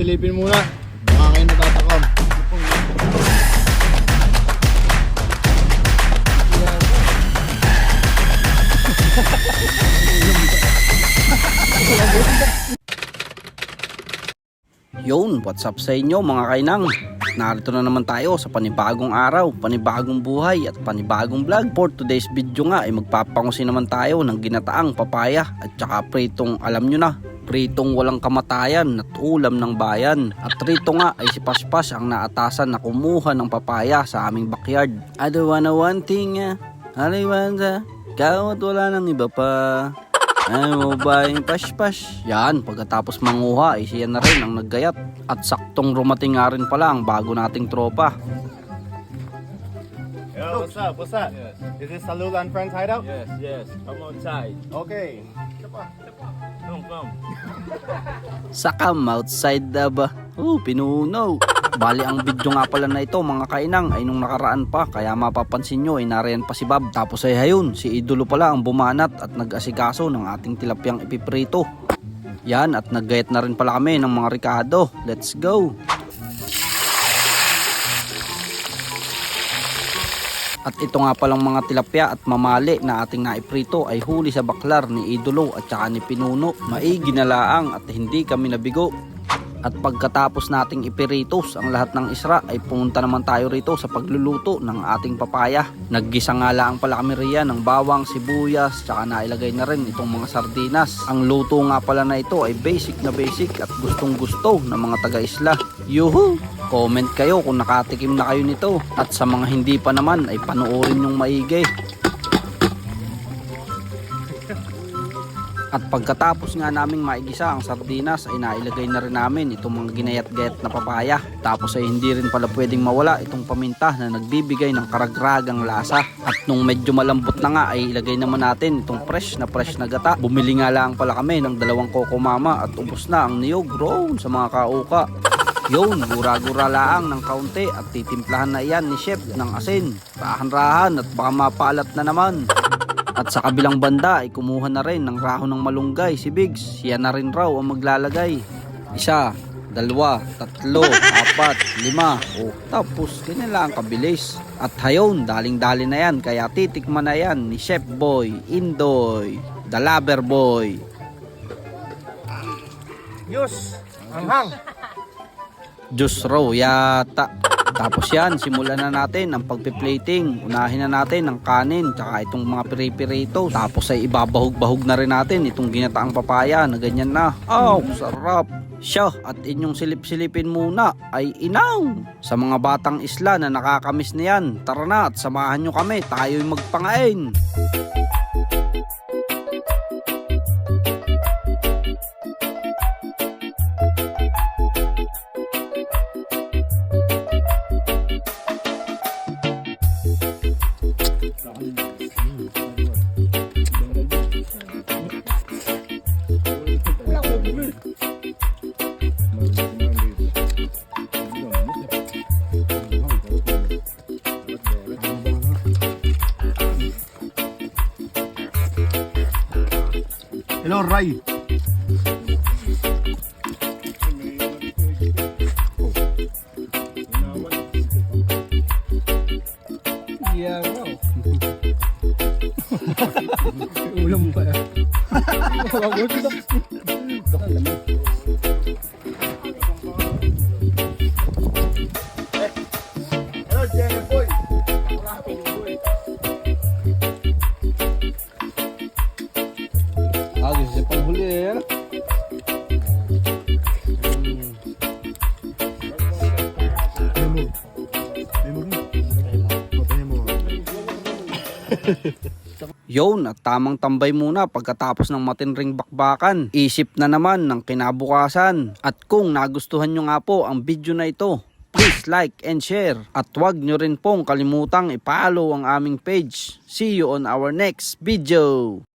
silip-silipin muna. Baka kayo natatakam. Yun, what's up sa inyo mga kainang? Narito na naman tayo sa panibagong araw, panibagong buhay at panibagong vlog. For today's video nga ay magpapangusin naman tayo ng ginataang papaya at saka pritong alam nyo na, pritong walang kamatayan at ulam ng bayan. At rito nga ay si Paspas ang naatasan na kumuha ng papaya sa aming backyard. I don't wanna one thing, haliwanda, ikaw at wala nang iba pa. Ano ba yung Paspas? Yan, pagkatapos manguha ay siya na rin ang naggayat. At saktong rumating nga rin pala ang bago nating tropa. Yo, what's up? What's up? Yes. Is this Salula and Friends hideout? Yes. Come outside. Okay. Come. Sakam outside na ba? Pinuno. Bali ang video nga pala na ito mga kainang ay nung nakaraan pa, kaya mapapansin nyo ay nariyan pa si Bob. Tapos ay hayun, si Idolo pala ang bumanat at nag-asikaso ng ating tilapyang ipiprito. Yan, at naggayat na rin pala kami ng mga Ricardo. Let's go! At ito nga palang mga tilapia at mamali na ating naiprito ay huli sa baklar ni Idolo at saka ni Pinuno. Maigi na laang at hindi kami nabigo. At pagkatapos nating ipiritos ang lahat ng isra ay pumunta naman tayo rito sa pagluluto ng ating papaya. Naggisa nga lang pala kami riyan ng bawang, sibuyas, tsaka nailagay na rin itong mga sardinas. Ang luto nga pala na ito ay basic na basic at gustong gusto ng mga taga-isla. Yuhu! Comment kayo kung nakatikim na kayo nito. At sa mga hindi pa naman ay panoorin yung maigi. At pagkatapos nga naming maigisa ang sardinas ay nailagay na rin namin itong mga ginayat-gayat na papaya. Tapos ay hindi rin pala pwedeng mawala itong paminta na nagbibigay ng karagragang lasa. At nung medyo malambot na nga ay ilagay naman natin itong fresh na gata. Bumili nga lang pala kami ng 2 Coco Mama at ubos na ang niyog roon sa mga kauka. Yun, gura-gura laang ng kaunti at titimplahan na iyan ni Chef ng asin. Rahan-rahan at baka mapalat na naman. At sa kabilang banda ay kumuha na rin ng rahon ng malunggay si Biggs. Siya na rin raw ang maglalagay. 1, 2, 3, 4, 5. Tapos ganyan lang kabilis. At hayon, daling-dali na yan. Kaya titikman na yan ni Chef Boy, Indoy, The Lover Boy. Yus! Hanghang! Diyos raw yata. Tapos yan, simulan na natin ang pagpiplating. Unahin na natin ang kanin tsaka itong mga piripirito. Tapos ay ibabahog-bahog na rin natin itong ginataang papaya na ganyan na. Sarap! Siya at inyong silip-silipin muna ay inaw. Sa mga batang isla na nakakamiss na yan, tara na at samahan nyo kami, tayo'y magpangain. Hello, Ray. Yeah, wow. Ulam pa yan. Hello, Jenny Boy. Gusto sa panghuli yan. Yun, at tamang tambay muna pagkatapos ng matinring bakbakan. Isip na naman ng kinabukasan. At kung nagustuhan nyo nga po ang video na ito, please like and share. At huwag nyo rin pong kalimutang i-follow ang aming page. See you on our next video.